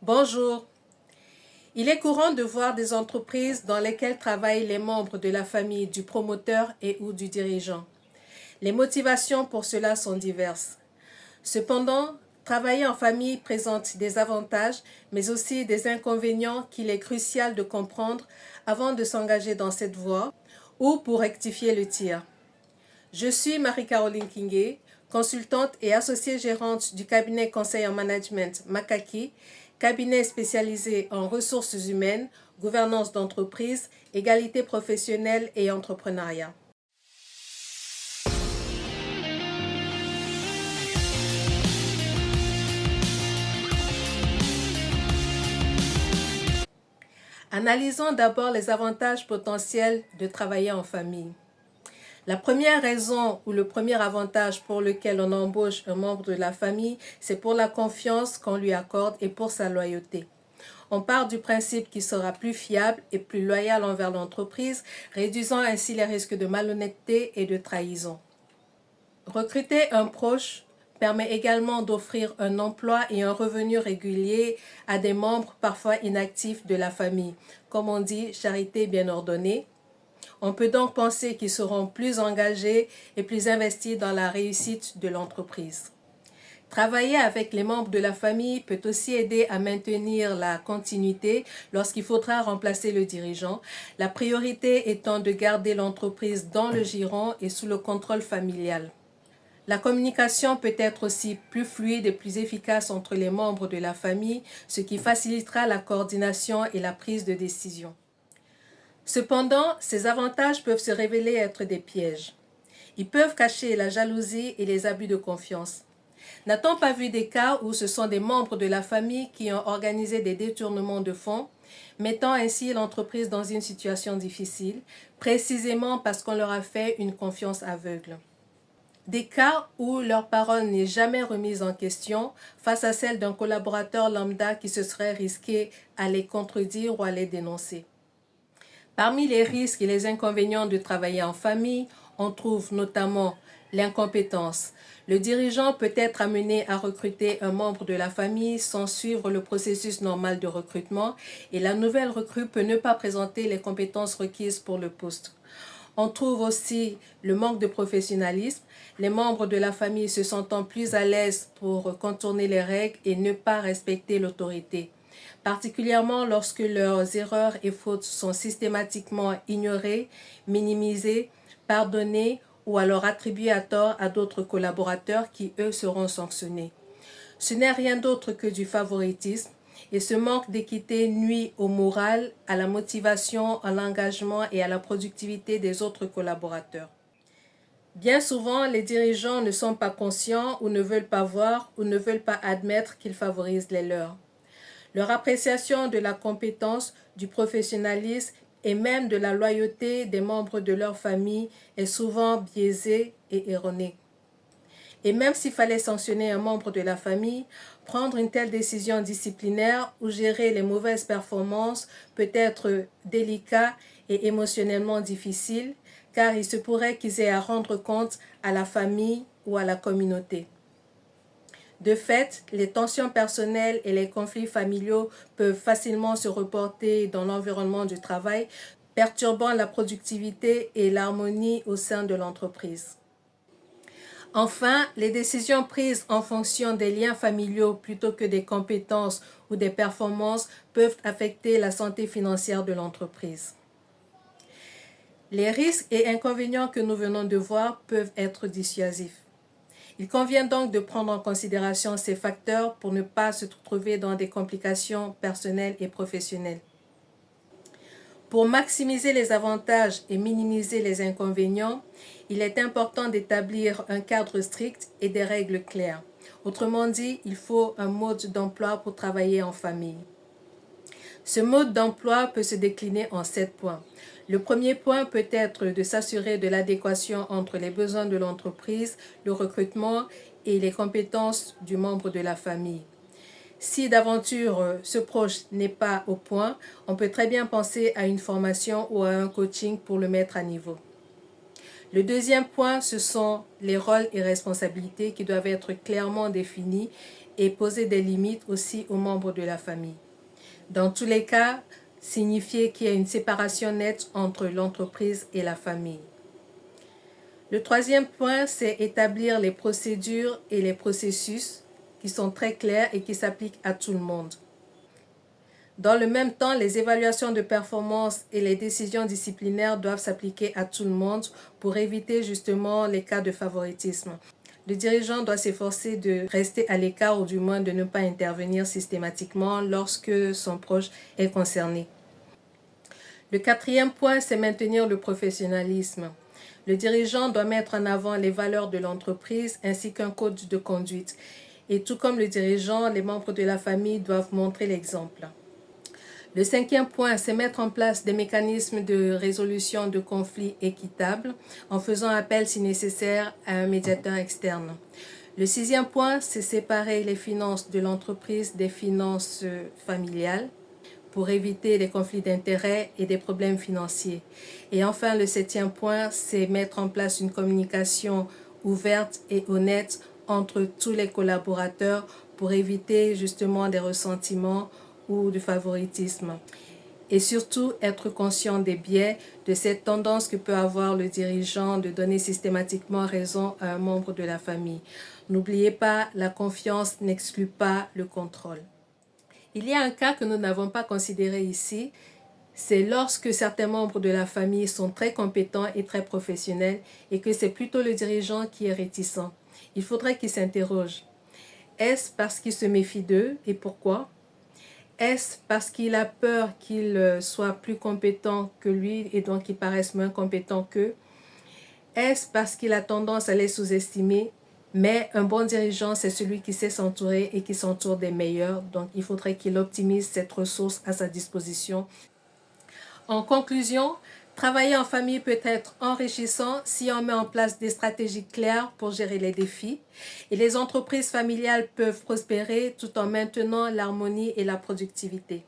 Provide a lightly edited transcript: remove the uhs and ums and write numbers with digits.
Bonjour. Il est courant de voir des entreprises dans lesquelles travaillent les membres de la famille du promoteur et ou du dirigeant. Les motivations pour cela sont diverses. Cependant, travailler en famille présente des avantages, mais aussi des inconvénients qu'il est crucial de comprendre avant de s'engager dans cette voie ou pour rectifier le tir. Je suis Marie-Caroline Kingé, consultante et associée gérante du cabinet conseil en management Makaki, cabinet spécialisé en ressources humaines, gouvernance d'entreprise, égalité professionnelle et entrepreneuriat. Analysons d'abord les avantages potentiels de travailler en famille. La première raison ou le premier avantage pour lequel on embauche un membre de la famille, c'est pour la confiance qu'on lui accorde et pour sa loyauté. On part du principe qu'il sera plus fiable et plus loyal envers l'entreprise, réduisant ainsi les risques de malhonnêteté et de trahison. Recruter un proche permet également d'offrir un emploi et un revenu régulier à des membres parfois inactifs de la famille. Comme on dit, charité bien ordonnée. On peut donc penser qu'ils seront plus engagés et plus investis dans la réussite de l'entreprise. Travailler avec les membres de la famille peut aussi aider à maintenir la continuité lorsqu'il faudra remplacer le dirigeant, la priorité étant de garder l'entreprise dans le giron et sous le contrôle familial. La communication peut être aussi plus fluide et plus efficace entre les membres de la famille, ce qui facilitera la coordination et la prise de décision. Cependant, ces avantages peuvent se révéler être des pièges. Ils peuvent cacher la jalousie et les abus de confiance. N'a-t-on pas vu des cas où ce sont des membres de la famille qui ont organisé des détournements de fonds, mettant ainsi l'entreprise dans une situation difficile, précisément parce qu'on leur a fait une confiance aveugle? Des cas où leur parole n'est jamais remise en question face à celle d'un collaborateur lambda qui se serait risqué à les contredire ou à les dénoncer. Parmi les risques et les inconvénients de travailler en famille, on trouve notamment l'incompétence. Le dirigeant peut être amené à recruter un membre de la famille sans suivre le processus normal de recrutement et la nouvelle recrue peut ne pas présenter les compétences requises pour le poste. On trouve aussi le manque de professionnalisme, les membres de la famille se sentant plus à l'aise pour contourner les règles et ne pas respecter l'autorité, particulièrement lorsque leurs erreurs et fautes sont systématiquement ignorées, minimisées, pardonnées ou alors attribuées à tort à d'autres collaborateurs qui, eux, seront sanctionnés. Ce n'est rien d'autre que du favoritisme et ce manque d'équité nuit au moral, à la motivation, à l'engagement et à la productivité des autres collaborateurs. Bien souvent, les dirigeants ne sont pas conscients ou ne veulent pas voir ou ne veulent pas admettre qu'ils favorisent les leurs. Leur appréciation de la compétence, du professionnalisme et même de la loyauté des membres de leur famille est souvent biaisée et erronée. Et même s'il fallait sanctionner un membre de la famille, prendre une telle décision disciplinaire ou gérer les mauvaises performances peut être délicat et émotionnellement difficile, car il se pourrait qu'ils aient à rendre compte à la famille ou à la communauté. De fait, les tensions personnelles et les conflits familiaux peuvent facilement se reporter dans l'environnement du travail, perturbant la productivité et l'harmonie au sein de l'entreprise. Enfin, les décisions prises en fonction des liens familiaux plutôt que des compétences ou des performances peuvent affecter la santé financière de l'entreprise. Les risques et inconvénients que nous venons de voir peuvent être dissuasifs. Il convient donc de prendre en considération ces facteurs pour ne pas se trouver dans des complications personnelles et professionnelles. Pour maximiser les avantages et minimiser les inconvénients, il est important d'établir un cadre strict et des règles claires. Autrement dit, il faut un mode d'emploi pour travailler en famille. Ce mode d'emploi peut se décliner en 7 points. Le premier point peut être de s'assurer de l'adéquation entre les besoins de l'entreprise, le recrutement et les compétences du membre de la famille. Si d'aventure ce proche n'est pas au point, on peut très bien penser à une formation ou à un coaching pour le mettre à niveau. Le deuxième point, ce sont les rôles et responsabilités qui doivent être clairement définis et poser des limites aussi aux membres de la famille. Dans tous les cas, signifier qu'il y a une séparation nette entre l'entreprise et la famille. Le troisième point, c'est établir les procédures et les processus qui sont très clairs et qui s'appliquent à tout le monde. Dans le même temps, les évaluations de performance et les décisions disciplinaires doivent s'appliquer à tout le monde pour éviter justement les cas de favoritisme. Le dirigeant doit s'efforcer de rester à l'écart ou du moins de ne pas intervenir systématiquement lorsque son proche est concerné. Le quatrième point, c'est maintenir le professionnalisme. Le dirigeant doit mettre en avant les valeurs de l'entreprise ainsi qu'un code de conduite. Et tout comme le dirigeant, les membres de la famille doivent montrer l'exemple. Le cinquième point, c'est mettre en place des mécanismes de résolution de conflits équitables en faisant appel si nécessaire à un médiateur externe. Le sixième point, c'est séparer les finances de l'entreprise des finances familiales pour éviter les conflits d'intérêts et des problèmes financiers. Et enfin, le septième point, c'est mettre en place une communication ouverte et honnête entre tous les collaborateurs pour éviter justement des ressentiments ou du favoritisme. Et surtout, être conscient des biais de cette tendance que peut avoir le dirigeant de donner systématiquement raison à un membre de la famille. N'oubliez pas, la confiance n'exclut pas le contrôle. Il y a un cas que nous n'avons pas considéré ici, c'est lorsque certains membres de la famille sont très compétents et très professionnels et que c'est plutôt le dirigeant qui est réticent. Il faudrait qu'il s'interroge. Est-ce parce qu'il se méfie d'eux et pourquoi ? Est-ce parce qu'il a peur qu'ils soient plus compétents que lui et donc qu'ils paraissent moins compétents qu'eux? Est-ce parce qu'il a tendance à les sous-estimer? Mais un bon dirigeant, c'est celui qui sait s'entourer et qui s'entoure des meilleurs. Donc, il faudrait qu'il optimise cette ressource à sa disposition. En conclusion, travailler en famille peut être enrichissant si on met en place des stratégies claires pour gérer les défis. Et les entreprises familiales peuvent prospérer tout en maintenant l'harmonie et la productivité.